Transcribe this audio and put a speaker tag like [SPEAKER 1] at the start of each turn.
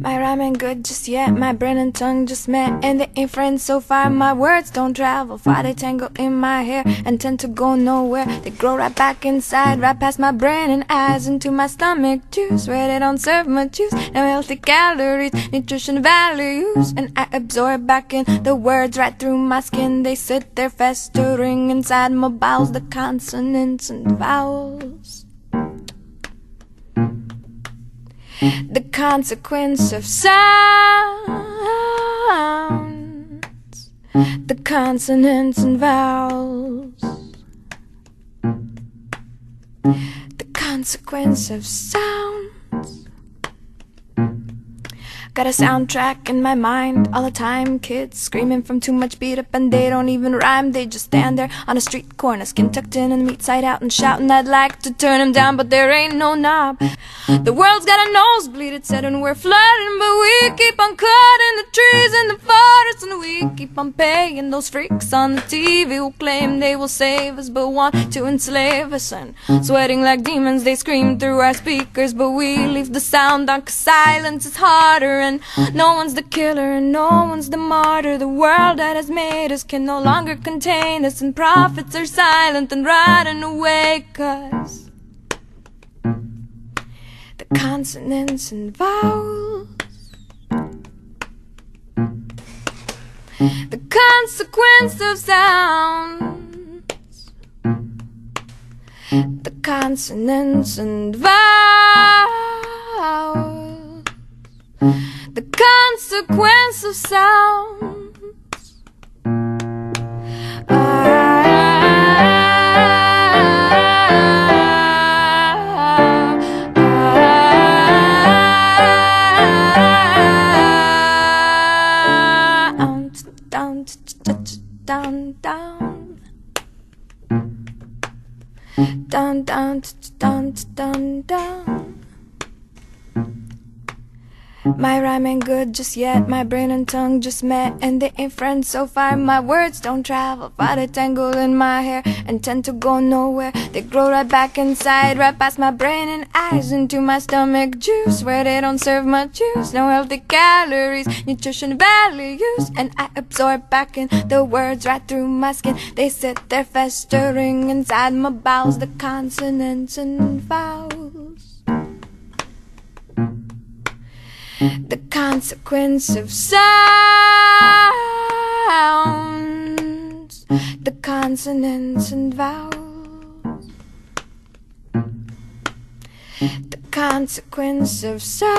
[SPEAKER 1] My rhyme ain't good just yet, my brain and tongue just met, and they ain't friends so far. My words don't travel far, they tangle in my hair and tend to go nowhere. They grow right back inside, right past my brain and eyes, into my stomach juice, where they don't serve much use. No healthy calories, nutrition values, and I absorb back in the words right through my skin. They sit there festering inside my bowels, the consonants and vowels. The consequence of sounds, the consonants and vowels. The consequence of sounds. Got a soundtrack in my mind all the time. Kids screaming from too much beat up, and they don't even rhyme. They just stand there on a street corner, skin tucked in and meat side out, and shouting. I'd like to turn them down, but there ain't no knob. The world's got a nosebleed, it said, and we're flooding, but we keep on cutting the trees in the forest, and we keep on paying those freaks on the TV who claim they will save us but want to enslave us. And sweating like demons, they scream through our speakers, but we leave the sound on, 'cause silence is harder. And no one's the killer and no one's the martyr. The world that has made us can no longer contain us, and prophets are silent and riding away, 'cause the consonants and vowels, the consequence of sounds, the consonants and vowels, the consequence of sounds. Down, down, down, down, down, down, down. My rhyme ain't good just yet, my brain and tongue just met, and they ain't friends so far. My words don't travel far, they tangle in my hair and tend to go nowhere. They grow right back inside, right past my brain and eyes, into my stomach juice, where they don't serve much use. No healthy calories, nutrition values, and I absorb back in the words right through my skin. They sit there festering inside my bowels, the consonants and vowels. The consequence of sounds, the consonants and vowels. The consequence of sounds.